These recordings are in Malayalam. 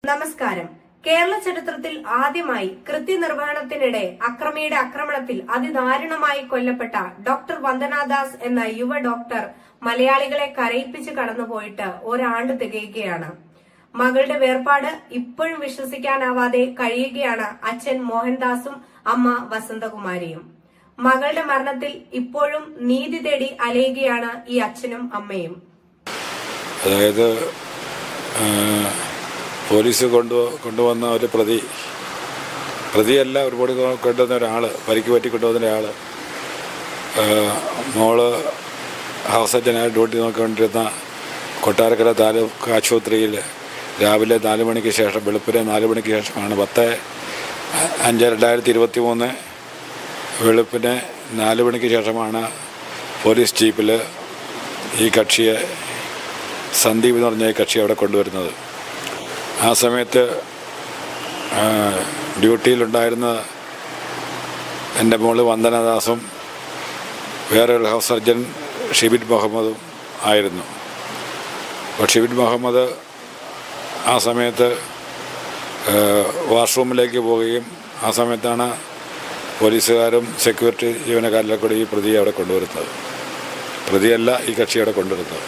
നമസ്കാരം. കേരള ചരിത്രത്തിൽ ആദ്യമായി കൃത്യനിർവഹണത്തിനിടെ അക്രമിയുടെ ആക്രമണത്തിൽ അതിദാരുണമായി കൊല്ലപ്പെട്ട ഡോക്ടർ വന്ദനാദാസ് എന്ന യുവ ഡോക്ടർ മലയാളികളെ കരയിപ്പിച്ച് കടന്നുപോയിട്ട് ഒരാണ്ട് തികയുകയാണ്. മകളുടെ വേർപാട് ഇപ്പോഴും വിശ്വസിക്കാനാവാതെ കഴിയുകയാണ് അച്ഛൻ മോഹൻദാസും അമ്മ വസന്തകുമാരിയും. മകളുടെ മരണത്തിൽ ഇപ്പോഴും നീതി തേടി അലയുകയാണ് ഈ അച്ഛനും അമ്മയും. അതായത് പോലീസ് കൊണ്ടുവന്ന ഒരു പ്രതിയല്ല, ഒരുപാട് കൊണ്ടുവന്ന ഒരാൾ, പരിക്ക് പറ്റി കൊണ്ടുവന്ന ഒരാൾ മോള് ഹൗസ് സർജനായി ഡ്യൂട്ടി നോക്കിക്കൊണ്ടിരുന്ന കൊട്ടാരക്കര താലൂക്ക് ആശുപത്രിയിൽ രാവിലെ 4 മണിക്ക് ശേഷം, വെളുപ്പിനെ 4 മണിക്ക് ശേഷമാണ് 10/5/2023 വെളുപ്പിന് 4 മണിക്ക് ശേഷമാണ് പോലീസ് ജീപ്പിൽ ഈ കക്ഷിയെ, സന്ദീപ് എന്ന് പറഞ്ഞ ഈ കക്ഷി അവിടെ കൊണ്ടുവരുന്നത്. ആ സമയത്ത് ഡ്യൂട്ടിയിലുണ്ടായിരുന്ന എൻ്റെ മോള് വന്ദനദാസും വേറെ ഒരു ഹൗസ് സർജൻ ഷിബിൻ മുഹമ്മദും ആയിരുന്നു. അപ്പോൾ ഷിബിൻ മുഹമ്മദ് ആ സമയത്ത് വാഷ്റൂമിലേക്ക് പോവുകയും ആ സമയത്താണ് പോലീസുകാരും സെക്യൂരിറ്റി ജീവനക്കാരിലെ കൂടി ഈ പ്രതിയെ അവിടെ കൊണ്ടുവരുന്നത്. പ്രതിയല്ല, ഈ കക്ഷി അവിടെ കൊണ്ടുവരുന്നത്.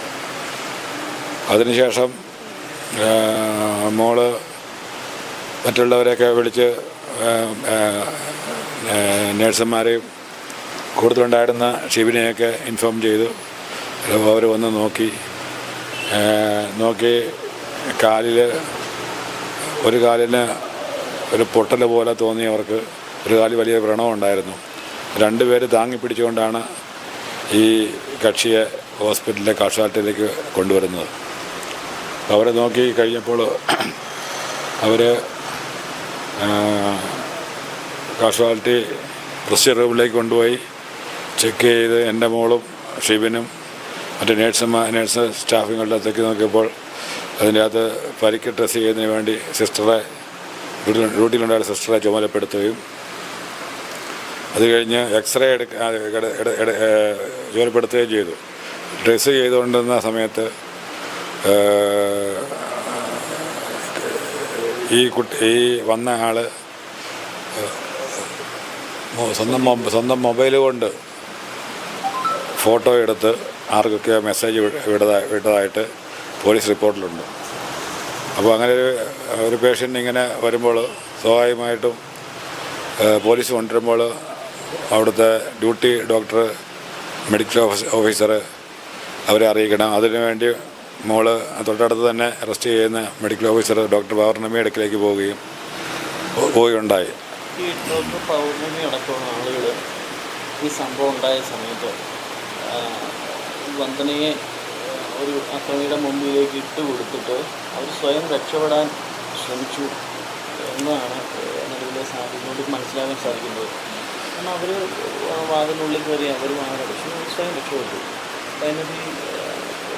അതിനുശേഷം മോള് മറ്റുള്ളവരെയൊക്കെ വിളിച്ച് നേഴ്സുമാരെയും കൂടുതലുണ്ടായിരുന്ന ഷിബിനെയൊക്കെ ഇൻഫോം ചെയ്തു. അവർ വന്ന് നോക്കി ഒരു കാലിന് ഒരു പൊട്ടൽ പോലെ തോന്നിയവർക്ക്, ഒരു കാലിൽ വലിയ വ്രണമുണ്ടായിരുന്നു. 2 പേര് താങ്ങി പിടിച്ചുകൊണ്ടാണ് ഈ കക്ഷിയെ ഹോസ്പിറ്റലിലെ കാഷ്വാലിറ്റിയിലേക്ക് കൊണ്ടുവരുന്നത്. അവരെ നോക്കി കഴിഞ്ഞപ്പോൾ അവർ കാഷ്വാലിറ്റി പ്രൊസീജിയർ റൂമിലേക്ക് കൊണ്ടുപോയി ചെക്ക് ചെയ്ത് എൻ്റെ മോളും ഷിബിനും മറ്റു നേഴ്സ് സ്റ്റാഫുകളുടെ അടുത്തേക്ക് നോക്കിയപ്പോൾ അതിൻ്റെ അകത്ത് പരിക്ക് ടെസ്റ്റ് ചെയ്യുന്നതിന് വേണ്ടി ഡ്യൂട്ടിയിലുണ്ടായ സിസ്റ്ററെ ചുമതലപ്പെടുത്തുകയും അത് കഴിഞ്ഞ് എക്സ്റേ ചുമതലപ്പെടുത്തുകയും ചെയ്തു. ഡ്രസ്സ് ചെയ്തുകൊണ്ടിരുന്ന സമയത്ത് ഈ വന്ന ആൾ സ്വന്തം മൊബൈൽ കൊണ്ട് ഫോട്ടോ എടുത്ത് ആർക്കൊക്കെ മെസ്സേജ് വിട്ടതായിട്ട് പോലീസ് റിപ്പോർട്ടിലുണ്ട്. അപ്പോൾ അങ്ങനെ ഒരു പേഷ്യൻ്റ് ഇങ്ങനെ വരുമ്പോൾ സ്വാഭാവികമായിട്ടും പോലീസ് കൊണ്ടുവരുമ്പോൾ അവിടുത്തെ ഡ്യൂട്ടി ഡോക്ടർ, മെഡിക്കൽ ഓഫീസർ അവരെ അറിയിക്കണം. അതിനുവേണ്ടി മോള് തൊട്ടടുത്ത് തന്നെ അറസ്റ്റ് ചെയ്യുന്ന മെഡിക്കൽ ഓഫീസർ ഡോക്ടർ പൗർണമി അടുക്കിലേക്ക് പോവുകയുണ്ടായി. ഈ ഡോക്ടർ പൗർണമി അടക്കമുള്ള ആളുകൾ ഈ സംഭവം ഉണ്ടായ സമയത്ത് വന്ദനയെ ഒരു അക്രമിയുടെ മുമ്പിലേക്ക് കൊടുത്തിട്ട് അവർ സ്വയം രക്ഷപ്പെടാൻ ശ്രമിച്ചു എന്നാണ് നിലവിലെ സാഹചര്യം മനസ്സിലാക്കാൻ സാധിക്കുന്നത്. കാരണം അവർ വാതിനുള്ളിൽ കയറി അവർ പക്ഷേ സ്വയം രക്ഷപ്പെട്ടു. അതിനകത്ത്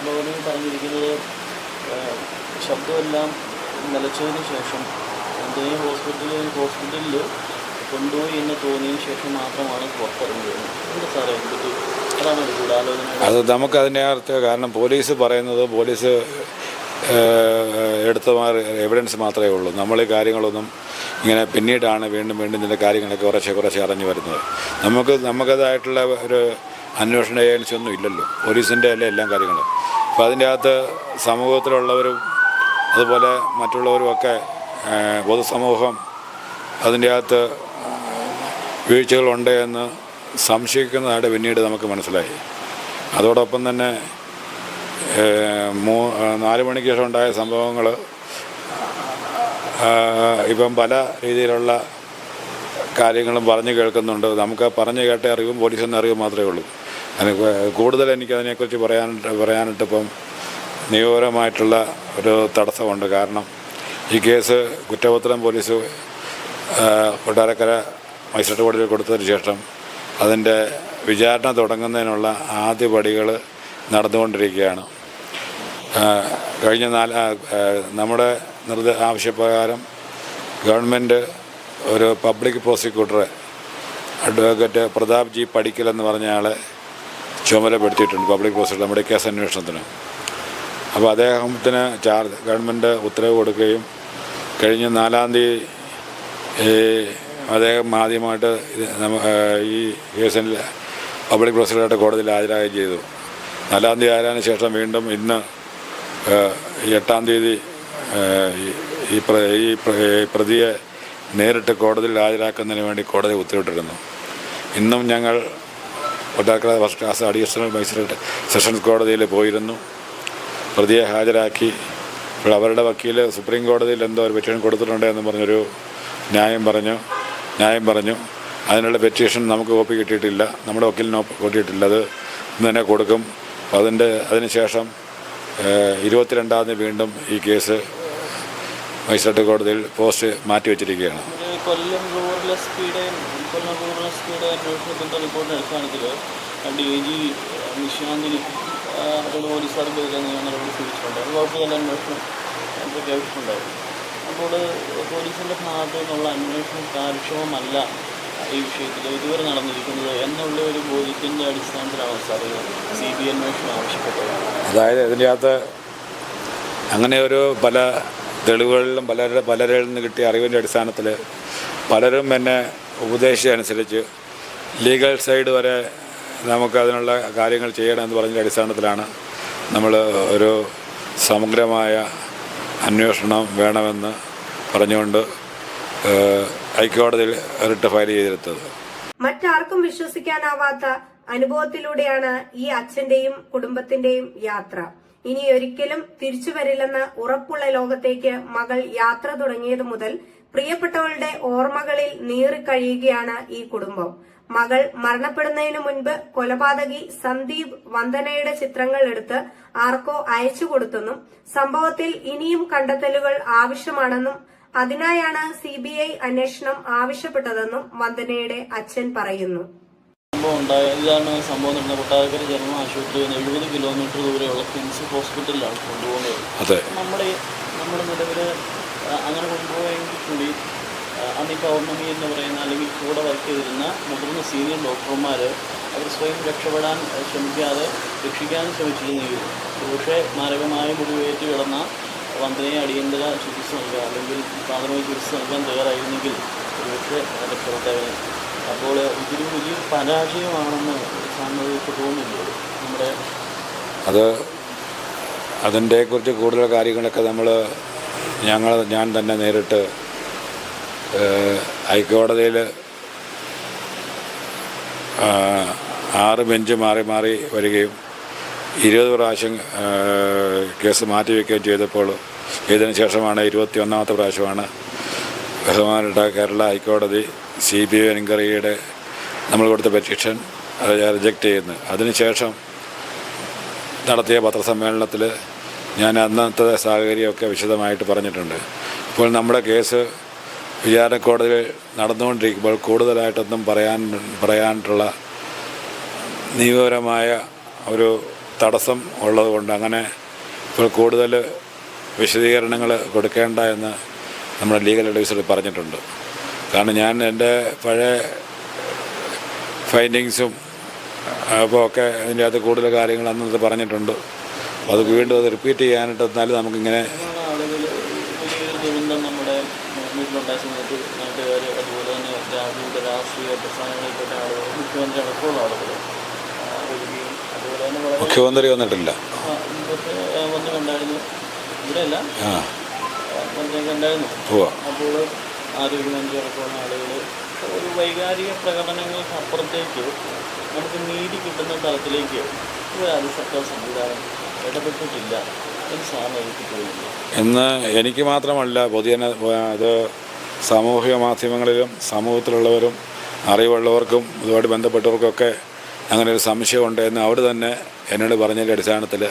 പൗർണമി പറഞ്ഞിരിക്കുന്നത് ശബ്ദമെല്ലാം നിലച്ചതിന് ശേഷം വന്ദനയെ ഹോസ്പിറ്റലിൽ കൊണ്ടുപോയി എന്ന് തോന്നിയതിന് ശേഷം മാത്രമാണ് പുറത്തിറങ്ങിയത്. എന്താ സാറേ എന്തിട്ട് അതാണ് ഒരു ഗൂഢാലോചന? അത് നമുക്കതിൻ്റെ അകത്ത്, കാരണം പോലീസ് പറയുന്നത്, പോലീസ് എടുത്ത എവിഡൻസ് മാത്രമേ ഉള്ളൂ. നമ്മൾ ഈ കാര്യങ്ങളൊന്നും ഇങ്ങനെ പിന്നീടാണ് വീണ്ടും ഇതിൻ്റെ കാര്യങ്ങളൊക്കെ കുറച്ച് അറിഞ്ഞു വരുന്നത്. നമുക്കതായിട്ടുള്ള ഒരു അന്വേഷണ ഏജൻസി ഒന്നും ഇല്ലല്ലോ, പോലീസിൻ്റെ അല്ലേ എല്ലാ കാര്യങ്ങളും. അപ്പോൾ അതിൻ്റെ അകത്ത് സമൂഹത്തിലുള്ളവരും അതുപോലെ മറ്റുള്ളവരുമൊക്കെ, പൊതുസമൂഹം അതിൻ്റെ അകത്ത് വീഴ്ചകളുണ്ട് എന്ന് സംശയിക്കുന്നതായിട്ട് പിന്നീട് നമുക്ക് മനസ്സിലായി. അതോടൊപ്പം തന്നെ 4 മണിക്ക് ശേഷം ഉണ്ടായ സംഭവങ്ങൾ ഇപ്പം പല രീതിയിലുള്ള കാര്യങ്ങളും പറഞ്ഞു കേൾക്കുന്നുണ്ട്. നമുക്ക് പറഞ്ഞു കേട്ട അറിവും പോലീസിൻ്റെ അറിവും മാത്രമേ ഉള്ളൂ. കൂടുതൽ എനിക്കതിനെക്കുറിച്ച് പറയാനിട്ട് ഇപ്പം നിയമപരമായിട്ടുള്ള ഒരു തടസ്സമുണ്ട്. കാരണം ഈ കേസ് കുറ്റപത്രം പോലീസ് കൊട്ടാരക്കര മജിസ്ട്രേറ്റ് കോടതിയിൽ കൊടുത്തതിന് ശേഷം അതിൻ്റെ വിചാരണ തുടങ്ങുന്നതിനുള്ള ആദ്യ പടികൾ നടന്നുകൊണ്ടിരിക്കുകയാണ്. കഴിഞ്ഞ നമ്മുടെ ആവശ്യപ്രകാരം ഗവൺമെൻറ് ഒരു പബ്ലിക് പ്രോസിക്യൂട്ടറെ, അഡ്വക്കേറ്റ് പ്രതാപ് ജി പടിക്കൽ എന്ന് പറഞ്ഞ ആളെ ചുമതലപ്പെടുത്തിയിട്ടുണ്ട് പബ്ലിക് പ്രോസിക്യൂട്ടർ നമ്മുടെ കേസ് അന്വേഷണത്തിന്. അപ്പോൾ അദ്ദേഹത്തിന് ഗവൺമെൻറ് ഉത്തരവ് കൊടുക്കുകയും കഴിഞ്ഞ 4-ാം തീയതി അദ്ദേഹം ആദ്യമായിട്ട് ഈ കേസിൽ പബ്ലിക് പ്രോസിക്യൂട്ടറുടെ കോടതിയിൽ ഹാജരാകുകയും ചെയ്തു. 4-ാം തീയതി ആയതിനു ശേഷം വീണ്ടും ഇന്ന് 8-ാം തീയതി ഈ പ്രതിയെ നേരിട്ട് കോടതിയിൽ ഹാജരാക്കുന്നതിന് വേണ്ടി കോടതി ഉത്തരവിട്ടിരുന്നു. ഇന്നും ഞങ്ങൾ Kottarakkara first class additional magistrate sessions കോടതിയിൽ പോയിരുന്നു. പ്രതിയെ ഹാജരാക്കി. ഇപ്പോൾ അവരുടെ വക്കീൽ സുപ്രീം കോടതിയിൽ എന്തോ ഒരു പെറ്റീഷൻ കൊടുത്തിട്ടുണ്ട് എന്ന് പറഞ്ഞൊരു ന്യായം പറഞ്ഞു. അതിനുള്ള പെറ്റീഷൻ നമുക്ക് കോപ്പി കിട്ടിയിട്ടില്ല, നമ്മുടെ വക്കീലിന് കിട്ടിയിട്ടില്ല. അത് ഇന്ന് തന്നെ കൊടുക്കും. അതിനുശേഷം 22-ാം തീയതി വീണ്ടും ഈ കേസ് മജിസ്ട്രേറ്റ് കോടതിയിൽ പോസ്റ്റ് മാറ്റിവെച്ചിരിക്കുകയാണ്. കൊല്ലം റൂറൽ എസ് പിയുടെ അന്വേഷണത്തിൻ്റെ റിപ്പോർട്ടിൻ്റെ അടിസ്ഥാനത്തിൽ DIG നിശാന്തിന് പോലീസുകാർക്കെതിരെ നടപടി സ്വീകരിച്ചിട്ടുണ്ട്. അത് വകുപ്പ് തന്നെ അന്വേഷണം പ്രഖ്യാപിച്ചിട്ടുണ്ടായിരുന്നു. അപ്പോൾ പോലീസിൻ്റെ ഭാഗത്തു നിന്നുള്ള അന്വേഷണം കാര്യക്ഷമമല്ല ഈ വിഷയത്തിൽ ഇതുവരെ നടന്നിരിക്കുന്നത് എന്നുള്ള ഒരു ബോധ്യത്തിൻ്റെ അടിസ്ഥാനത്തിലാണ് സാർ CBI അന്വേഷണം ആവശ്യപ്പെട്ടത്. അതായത് ഇതിൻ്റെ അകത്ത് അങ്ങനെ ഒരു പല തെളിവുകളിലും പലരിൽ നിന്ന് കിട്ടിയ അറിവിൻ്റെ അടിസ്ഥാനത്തിൽ പലരും എന്നെ ഉപദേശിച്ചനുസരിച്ച് ലീഗൽ സൈഡ് വരെ നമുക്ക് അതിനുള്ള കാര്യങ്ങൾ ചെയ്യണമെന്ന് പറഞ്ഞ അടിസ്ഥാനത്തിലാണ് നമ്മൾ ഒരു സമഗ്രമായ അന്വേഷണം വേണമെന്ന് പറഞ്ഞുകൊണ്ട് ഹൈക്കോടതിയിൽ റിട്ട് ഫയൽ ചെയ്തെടുത്തത്. മറ്റാർക്കും വിശ്വസിക്കാനാവാത്ത അനുഭവത്തിലൂടെയാണ് ഈ അച്ഛന്റെയും കുടുംബത്തിന്റെയും യാത്ര. ഇനി ഒരിക്കലും തിരിച്ചു വരില്ലെന്ന് ഉറപ്പുള്ള ലോകത്തേക്ക് മകൾ യാത്ര തുടങ്ങിയതു മുതൽ പ്രിയപ്പെട്ടവളുടെ ഓർമ്മകളിൽ നീറിക്കഴിയുകയാണ് ഈ കുടുംബം. മകൾ മരണപ്പെടുന്നതിനു മുൻപ് കൊലപാതകി സന്ദീപ് വന്ദനയുടെ ചിത്രങ്ങൾ എടുത്ത് ആർക്കോ അയച്ചു കൊടുത്തെന്നും സംഭവത്തിൽ ഇനിയും കണ്ടെത്തലുകൾ ആവശ്യമാണെന്നും അതിനായാണ് CBI അന്വേഷണം ആവശ്യപ്പെട്ടതെന്നും വന്ദനയുടെ അച്ഛൻ പറയുന്നു. ഇതാണ് സംഭവം നടന്ന കൊട്ടാരക്കര ജനറൽ ആശുപത്രിയിൽ നിന്ന് 70 കിലോമീറ്റർ ദൂരെയുള്ള കിംസ് ഹോസ്പിറ്റലിലാണ് കൊണ്ടുപോകുന്നത്. നമ്മുടെ നിലവിൽ അങ്ങനെ കൊണ്ടുപോയെങ്കിൽ കൂടി അന്ന് പൗർണമി എന്ന് പറയുന്ന അല്ലെങ്കിൽ കൂടെ വർക്ക് ചെയ്തിരുന്ന മുതിർന്ന സീനിയർ ഡോക്ടർമാർ അവർ സ്വയം രക്ഷപ്പെടാൻ ശ്രമിക്കാതെ രക്ഷിക്കാനും ശ്രമിച്ചിരുന്നെങ്കിൽ പക്ഷേ മാരകമായ മുറിവേറ്റ് കിടന്ന വന്ദനയെ അടിയന്തര ചികിത്സ നൽകുക അല്ലെങ്കിൽ പ്രാഥമിക ചികിത്സ നൽകാൻ തയ്യാറായിരുന്നെങ്കിൽ ഒരുപക്ഷെ രക്ഷപ്പെട്ടവന്. അപ്പോൾ ഇതൊരു വലിയ പരാജയമാണെന്ന് സാറിനൊക്കെ തോന്നുന്നില്ല നമ്മുടെ അതിൻ്റെക്കുറിച്ച് കൂടുതൽ കാര്യങ്ങളൊക്കെ ഞാൻ തന്നെ നേരിട്ട് ഹൈക്കോടതിയിൽ 6 ബെഞ്ച് മാറി വരികയും 20 പ്രാവശ്യം കേസ് മാറ്റിവെക്കുകയും ചെയ്തതിന് ശേഷമാണ് 21-ാമത്തെ പ്രാവശ്യമാണ് ബഹുമാനപ്പെട്ട കേരള ഹൈക്കോടതി CBI എൻക്വയറിയുടെ നമ്മൾ കൊടുത്ത പെറ്റീഷൻ അത് റിജക്റ്റ് ചെയ്യുന്നത്. അതിനുശേഷം നടത്തിയ പത്രസമ്മേളനത്തിൽ ഞാൻ അന്നത്തെ സാഹചര്യമൊക്കെ വിശദമായിട്ട് പറഞ്ഞിട്ടുണ്ട്. ഇപ്പോൾ നമ്മുടെ കേസ് വിചാരണ കോടതിയിൽ നടന്നുകൊണ്ടിരിക്കുമ്പോൾ കൂടുതലായിട്ടൊന്നും പറയാനുള്ള നിയമപരമായ ഒരു തടസ്സം ഉള്ളതുകൊണ്ട് അങ്ങനെ ഇപ്പോൾ കൂടുതൽ വിശദീകരണങ്ങൾ കൊടുക്കേണ്ട എന്ന് നമ്മുടെ ലീഗൽ അഡ്വൈസർ പറഞ്ഞിട്ടുണ്ട്. കാരണം ഞാൻ എൻ്റെ പഴയ ഫൈൻഡിങ്സും അപ്പോൾ ഒക്കെ അതിൻ്റെ അകത്ത് കൂടുതൽ കാര്യങ്ങൾ അന്നത്തെ പറഞ്ഞിട്ടുണ്ട്. അത് വീണ്ടും അത് റിപ്പീറ്റ് ചെയ്യാനായിട്ട് എന്നാലും നമുക്കിങ്ങനെ നമ്മുടെ വീട്ടിലുണ്ടായ സമയത്ത് നാട്ടുകാർ അതുപോലെ തന്നെ രാഷ്ട്രീയ പ്രസ്ഥാനങ്ങളിൽപ്പെട്ട ആളുകൾ മുഖ്യമന്ത്രി അടക്കമുള്ള ആളുകൾ വരികയും അതുപോലെ തന്നെ മുഖ്യമന്ത്രി വന്നിട്ടില്ല വന്ന് കണ്ടായിരുന്നു. ഇവിടെയല്ല വന്ന് കണ്ടായിരുന്നു. അപ്പോൾ ആരോഗ്യമന്ത്രി അടക്കമുള്ള ആളുകൾ ഒരു വൈകാരിക പ്രകടനങ്ങൾക്ക് അപ്പുറത്തേക്ക് നമുക്ക് നീതി കിട്ടുന്ന തലത്തിലേക്ക് രാജ്യ സർക്കാർ സംവിധാനം ഇടപെട്ടിട്ടില്ല എന്ന് സാറിന് എനിക്ക് തോന്നുന്നു. ഇന്ന് എനിക്ക് മാത്രമല്ല പൊതുജന അത് സാമൂഹിക മാധ്യമങ്ങളിലും സമൂഹത്തിലുള്ളവരും അറിവുള്ളവർക്കും ഇതുമായിട്ട് ബന്ധപ്പെട്ടവർക്കൊക്കെ അങ്ങനെ ഒരു സംശയമുണ്ട് എന്ന് അവർ തന്നെ എന്നോട് പറഞ്ഞതിൻ്റെ അടിസ്ഥാനത്തിൽ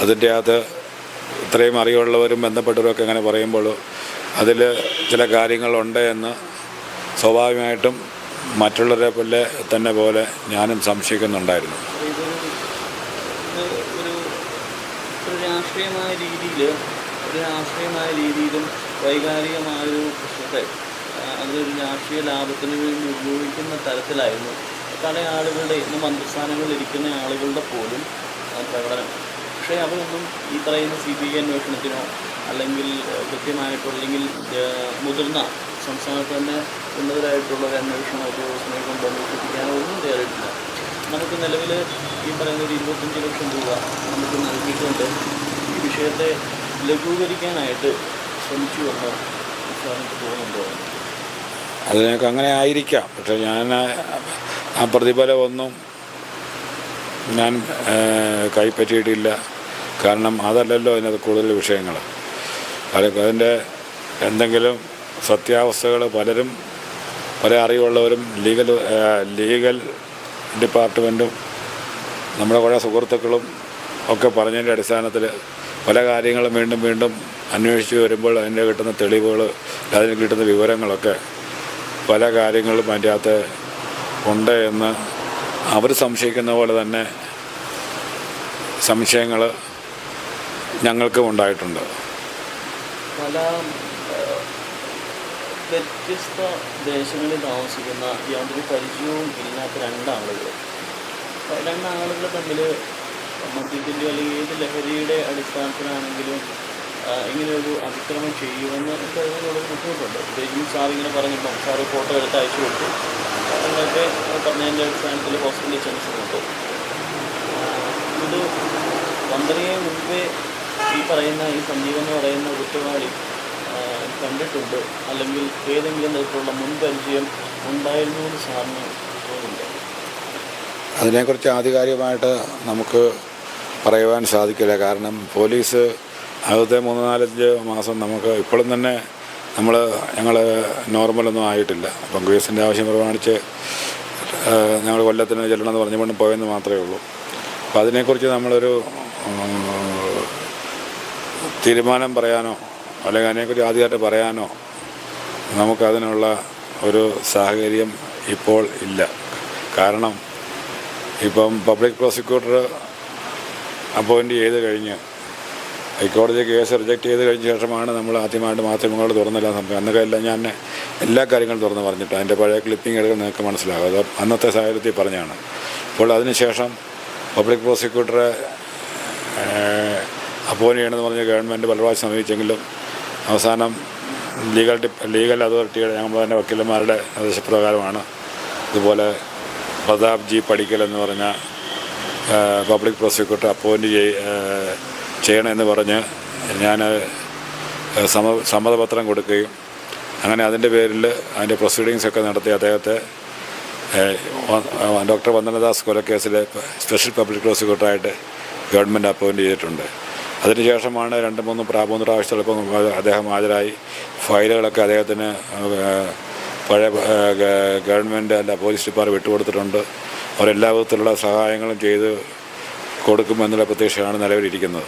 അതിൻ്റെ അകത്ത് ഇത്രയും അറിവുള്ളവരും ബന്ധപ്പെട്ടവരൊക്കെ അങ്ങനെ പറയുമ്പോൾ അതിൽ ചില കാര്യങ്ങളുണ്ട് എന്ന് സ്വാഭാവികമായിട്ടും മറ്റുള്ളവരെ പോലെ ഞാനും സംശയിക്കുന്നുണ്ടായിരുന്നു. രാഷ്ട്രീയമായ രീതിയിലും വൈകാരികമായൊരു പ്രശ്നത്തെ അതൊരു രാഷ്ട്രീയ ലാഭത്തിന് വേണ്ടി ഉപയോഗിക്കുന്ന തരത്തിലായിരുന്നു പല ആളുകളുടെ ഇന്ന് മന്ത്രിസ്ഥാനങ്ങളിൽ ഇരിക്കുന്ന ആളുകളുടെ പോലും പ്രകടനം. പക്ഷേ അവരൊന്നും ഈ പറയുന്ന CBI അന്വേഷണത്തിനോ അല്ലെങ്കിൽ കൃത്യമായിട്ടോ അല്ലെങ്കിൽ മുതിർന്ന സംസ്ഥാനത്ത് തന്നെ ഉന്നതരായിട്ടുള്ള ഒരു അന്വേഷണ ഉദ്യോഗസ്ഥനെ കൊണ്ട് അന്വേഷിപ്പിക്കാനോ ഒന്നും തയ്യാറായിട്ടില്ല. നമുക്ക് നിലവിൽ ഈ പറയുന്ന ഒരു 25 ലക്ഷം രൂപ നമുക്ക് നൽകിയിട്ടുണ്ട് ഈ വിഷയത്തെ ലഘൂകരിക്കാനായിട്ട് ശ്രമിച്ചു എന്ന് എനിക്ക് തോന്നുന്നുണ്ടോ? അതിനൊക്കെ അങ്ങനെ ആയിരിക്കാം. പക്ഷേ ഞാൻ ആ പ്രതിഫലമൊന്നും ഞാൻ കൈപ്പറ്റിയിട്ടില്ല. കാരണം അതല്ലല്ലോ അതിനകത്ത് കൂടുതൽ വിഷയങ്ങൾ. അതിൻ്റെ എന്തെങ്കിലും സത്യാവസ്ഥകൾ പലരും പല അറിവുള്ളവരും ലീഗൽ ഡിപ്പാർട്ട്മെൻറ്റും നമ്മുടെ കുറേ സുഹൃത്തുക്കളും ഒക്കെ പറഞ്ഞതിൻ്റെ അടിസ്ഥാനത്തിൽ പല കാര്യങ്ങളും വീണ്ടും വീണ്ടും അന്വേഷിച്ച് വരുമ്പോൾ അതിൻ്റെ കിട്ടുന്ന തെളിവുകൾ, അതിന് കിട്ടുന്ന വിവരങ്ങളൊക്കെ പല കാര്യങ്ങളും അതിൻ്റെ അകത്ത് ഉണ്ട് എന്ന് അവർ സംശയിക്കുന്ന പോലെ തന്നെ സംശയങ്ങൾ ഞങ്ങൾക്കും ഉണ്ടായിട്ടുണ്ട്. പല വ്യത്യസ്ത ദേശങ്ങളിൽ താമസിക്കുന്ന യാതൊരു പരിചയവും ഇല്ലാത്ത രണ്ടാളുകൾ തമ്മിൽ മദ്യത്തിൻ്റെ അല്ലെങ്കിൽ ഏത് ലഹരിയുടെ അടിസ്ഥാനത്തിലാണെങ്കിലും ഇങ്ങനെയൊരു അതിക്രമം ചെയ്യുമെന്ന് എനിക്കതിനോട് ബുദ്ധിമുട്ടുണ്ട്. പ്രത്യേകിച്ചും സാർ ഇങ്ങനെ പറഞ്ഞപ്പോൾ സാറ് ഫോട്ടോ എടുത്ത് അയച്ചു കൊടുത്തു, അങ്ങനെയൊക്കെ പറഞ്ഞതിൻ്റെ അടിസ്ഥാനത്തിൽ ഹോസ്പിറ്റലിൽ ചെന്ന സമയത്ത് ഇത് വന്ദനയെ മുൻപേ ഈ സഞ്ജീവ് എന്ന് പറയുന്ന കുറ്റവാളി കണ്ടിട്ടുണ്ട് അല്ലെങ്കിൽ ഏതെങ്കിലും തരത്തിലുള്ള മുൻപരിചയം ഉണ്ടായിരുന്നു എന്ന് സാറിന് തോന്നുന്നുണ്ട്? അതിനെക്കുറിച്ച് ആധികാരികമായിട്ട് നമുക്ക് പറയുവാൻ സാധിക്കില്ല. കാരണം പോലീസ് ആദ്യത്തെ 3-4 മാസം നമുക്ക് ഇപ്പോഴും തന്നെ ഞങ്ങൾ നോർമലൊന്നും ആയിട്ടില്ല. അപ്പം കേസിൻ്റെ ആവശ്യം പ്രമാണിച്ച് ഞങ്ങൾ കൊല്ലത്തിന് ചെല്ലണമെന്ന് പറഞ്ഞുകൊണ്ട് പോയെന്ന് മാത്രമേ ഉള്ളൂ. അപ്പം അതിനെക്കുറിച്ച് നമ്മളൊരു തീരുമാനം പറയാനോ അല്ലെങ്കിൽ അതിനെക്കുറിച്ച് ആദ്യമായിട്ട് പറയാനോ നമുക്കതിനുള്ള ഒരു സാഹചര്യം ഇപ്പോൾ ഇല്ല. കാരണം ഇപ്പം പബ്ലിക് പ്രോസിക്യൂട്ടർ അപ്പോയിൻ്റ് ചെയ്ത് കഴിഞ്ഞ് ഹൈക്കോടതി കേസ് റിജക്റ്റ് ചെയ്ത് കഴിഞ്ഞ ശേഷമാണ് നമ്മൾ ആദ്യമായിട്ട് മാധ്യമങ്ങളോട് തുറന്നെല്ലാം സംഭവം. അന്നൊക്കെ എല്ലാം ഞാൻ എല്ലാ കാര്യങ്ങളും തുറന്ന് പറഞ്ഞിട്ട് അതിൻ്റെ പഴയ ക്ലിപ്പിംഗ് എടുക്കാൻ നിങ്ങൾക്ക് മനസ്സിലാകും. അത് അന്നത്തെ സാഹചര്യത്തിൽ പറഞ്ഞാണ്. അപ്പോൾ അതിനുശേഷം പബ്ലിക് പ്രോസിക്യൂട്ടറെ അപ്പോയിൻ്റ് ചെയ്യണമെന്ന് പറഞ്ഞ് ഗവൺമെൻറ് പല പ്രാവശ്യം സമീപിച്ചെങ്കിലും അവസാനം ലീഗൽ അതോറിറ്റിയുടെ ഞങ്ങൾ തന്നെ വക്കീലന്മാരുടെ നിർദ്ദേശപ്രകാരമാണ് ഇതുപോലെ പ്രതാപ് ജി പടിക്കൽ എന്ന് പറഞ്ഞ പബ്ലിക് പ്രോസിക്യൂട്ടർ അപ്പോയിൻ്റ് ചെയ്യണമെന്ന് പറഞ്ഞ് ഞാൻ സമ്മതപത്രം കൊടുക്കുകയും അങ്ങനെ അതിൻ്റെ പേരിൽ അതിൻ്റെ പ്രൊസീഡിങ്സൊക്കെ നടത്തി അദ്ദേഹത്തെ doctor Vandana Das കൊലക്കേസിലെ special public പ്രോസിക്യൂട്ടറായിട്ട് government appoint ചെയ്തിട്ടുണ്ട്. അതിനുശേഷമാണ് 2-3 പ്രാവശ്യത്തോടൊപ്പം അദ്ദേഹം ഹാജരായി ഫയലുകളൊക്കെ അദ്ദേഹത്തിന് പഴയ ഗവൺമെൻറ് പോലീസ് ഡിപ്പാർട്ട്മെൻറ്റ് വിട്ടുകൊടുത്തിട്ടുണ്ട്. അവരെല്ലാ വിധത്തിലുള്ള സഹായങ്ങളും ചെയ്ത് കൊടുക്കുമെന്നുള്ള പ്രതീക്ഷയാണ് നിലവിലിരിക്കുന്നത്.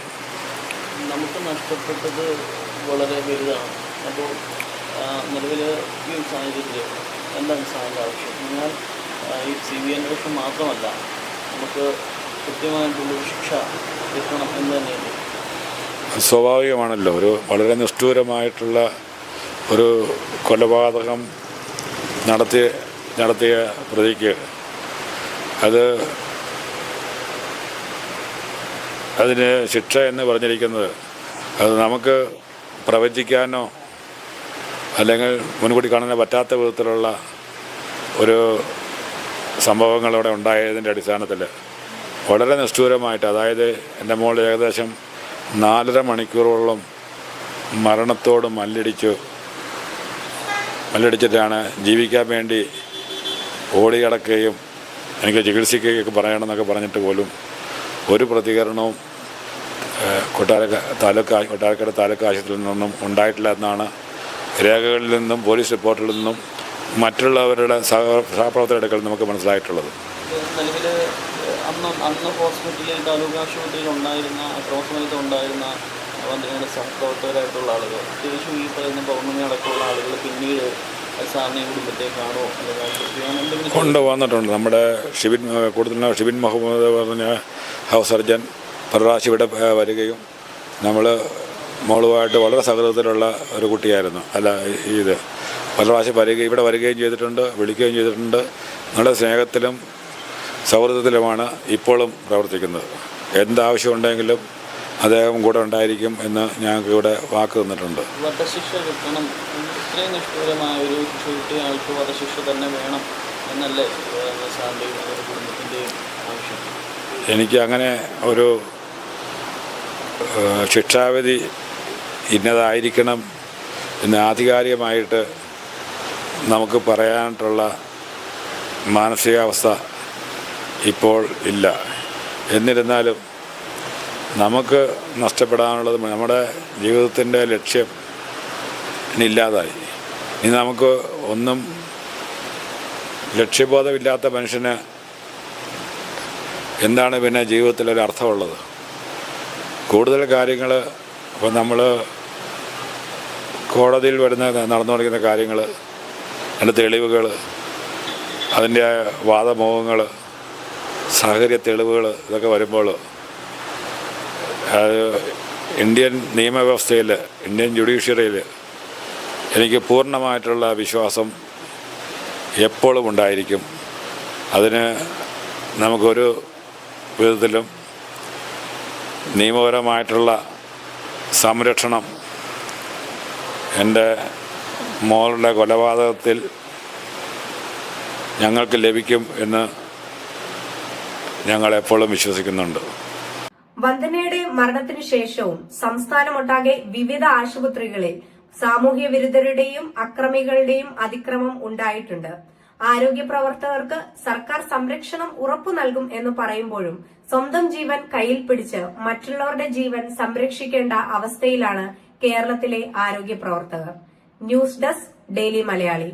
നമുക്ക് നഷ്ടപ്പെട്ടത് വളരെ വലുതാണ്. അപ്പോൾ നിലവിൽ ഈ സാഹചര്യത്തിൽ എന്താണ് സാറിൻ്റെ ആവശ്യം? എന്നാൽ ഈ CBI അന്വേഷണം മാത്രമല്ല, നമുക്ക് കൃത്യമായിട്ടുള്ളൊരു ശിക്ഷ കിട്ടണം എന്ന് തന്നെയല്ലേ? സ്വാഭാവികമാണല്ലോ. ഒരു വളരെ നിഷ്ഠൂരമായിട്ടുള്ള ഒരു കൊലപാതകം നടത്തിയ പ്രതിക്ക് അതിന് ശിക്ഷ എന്ന് പറഞ്ഞിരിക്കുന്നത് അത് നമുക്ക് പ്രവചിക്കാനോ അല്ലെങ്കിൽ മുൻകൂട്ടി കാണാനോ പറ്റാത്ത വിധത്തിലുള്ള ഒരു സംഭവങ്ങളിവിടെ ഉണ്ടായതിൻ്റെ അടിസ്ഥാനത്തിൽ വളരെ നിഷ്ഠൂരമായിട്ട്, അതായത് എൻ്റെ മോൾ ഏകദേശം 4.5 മണിക്കൂറോളം മരണത്തോട് മല്ലടിച്ചിട്ടാണ് ജീവിക്കാൻ വേണ്ടി ഓടികിടക്കുകയും എനിക്ക് ചികിത്സിക്കുകയൊക്കെ പറയണമെന്നൊക്കെ പറഞ്ഞിട്ട് പോലും ഒരു പ്രതികരണവും കൊട്ടാരക്കര താലൂക്ക് ആശുപത്രിയിൽ നിന്നും ഉണ്ടായിട്ടില്ല എന്നാണ് രേഖകളിൽ നിന്നും പോലീസ് റിപ്പോർട്ടിൽ നിന്നും മറ്റുള്ളവരുടെ സഹപ്രവർത്തകരുടെ നമുക്ക് മനസ്സിലായിട്ടുള്ളത്. നിലവിൽ അന്ന് ഹോസ്പിറ്റലിൽ താലൂക്ക് ആശുപത്രിയിൽ ഉണ്ടായിരുന്ന വന്ദനയുടെ സഹപ്രവർത്തകരായിട്ടുള്ള ആളുകൾ, പ്രത്യേകിച്ചും ഈ പറയുന്ന പൗർണമി അടക്കമുള്ള ആളുകൾ പിന്നീട് സാറിനെ കുടുംബത്തേക്കാണോ അല്ലെങ്കിൽ കൊണ്ടുവന്നിട്ടുണ്ട്. നമ്മുടെ ഷിബിൻ മുഹമ്മദ് പറഞ്ഞ ഹൗസ് സർജൻ പ്രാവശ്യം ഇവിടെ വരികയും നമ്മൾ മോളുമായിട്ട് വളരെ സൗഹൃദത്തിലുള്ള ഒരു കുട്ടിയായിരുന്നു. ഇത് പല പ്രാവശ്യം ഇവിടെ വരികയും ചെയ്തിട്ടുണ്ട്, വിളിക്കുകയും ചെയ്തിട്ടുണ്ട്. നമ്മുടെ സ്നേഹത്തിലും സൗഹൃദത്തിലുമാണ് ഇപ്പോഴും പ്രവർത്തിക്കുന്നത്. എന്താവശ്യമുണ്ടെങ്കിലും അദ്ദേഹം കൂടെ ഉണ്ടായിരിക്കും എന്ന് ഞങ്ങൾക്ക് ഇവിടെ വാക്ക് തന്നിട്ടുണ്ട്. വധശിക്ഷ കിട്ടണം, ഇത്രയും നിഷ്ഠൂരമായ ഒരു ശിക്ഷ കിട്ടിയ ആൾക്ക് വധശിക്ഷ തന്നെ വേണം എന്നല്ലേ സാറിൻ്റെയും അവരുടെ കുടുംബത്തിൻ്റെയും ആവശ്യം? എനിക്ക് അങ്ങനെ ഒരു ശിക്ഷാവിധി ഇന്നതായിരിക്കണം എന്ന് ആധികാരികമായിട്ട് നമുക്ക് പറയാനായിട്ടുള്ള മാനസികാവസ്ഥ ഇപ്പോൾ ഇല്ല. എന്നിരുന്നാലും നമുക്ക് നഷ്ടപ്പെടാനുള്ളത് നമ്മുടെ ജീവിതത്തിൻ്റെ ലക്ഷ്യം ഇല്ലാതായി. ഇനി നമുക്ക് ഒന്നും ലക്ഷ്യബോധമില്ലാത്ത മനുഷ്യന് എന്താണ് പിന്നെ ജീവിതത്തിലൊരു അർത്ഥമുള്ളത്? കൂടുതൽ കാര്യങ്ങൾ ഇപ്പോൾ നമ്മൾ കോടതിയിൽ നടന്നുകൊണ്ടിരിക്കുന്ന കാര്യങ്ങൾ, അതിൻ്റെ തെളിവുകൾ, അതിൻ്റെ വാദമോഹങ്ങൾ, സാഹചര്യ തെളിവുകൾ, ഇതൊക്കെ വരുമ്പോൾ ഇന്ത്യൻ നിയമവ്യവസ്ഥയിൽ, ഇന്ത്യൻ ജുഡീഷ്യറിയിൽ എനിക്ക് പൂർണ്ണമായിട്ടുള്ള വിശ്വാസം എപ്പോഴും ഉണ്ടായിരിക്കും. അതിന് നമുക്കൊരു വിധത്തിലും നിയമപരമായിട്ടുള്ള സംരക്ഷണം എൻ്റെ മോളുടെ കൊലപാതകത്തിൽ ഞങ്ങൾക്ക് ലഭിക്കും എന്ന് ഞങ്ങൾ എപ്പോഴും വിശ്വസിക്കുന്നുണ്ട്. വന്ദനയുടെ മരണത്തിനു ശേഷവും സംസ്ഥാനമൊട്ടാകെ വിവിധ ആശുപത്രികളിൽ സാമൂഹ്യ വിരുദ്ധരുടെയും അക്രമികളുടെയും അതിക്രമം ഉണ്ടായിട്ടുണ്ട്. ആരോഗ്യ പ്രവർത്തകർക്ക് സർക്കാർ സംരക്ഷണം ഉറപ്പു നൽകും എന്ന് പറയുമ്പോഴും സ്വന്തം ജീവൻ കയ്യിൽ പിടിച്ച് മറ്റുള്ളവരുടെ ജീവൻ സംരക്ഷിക്കേണ്ട അവസ്ഥയിലാണ് കേരളത്തിലെ ആരോഗ്യ പ്രവർത്തകർ. News desk, daily Malayali.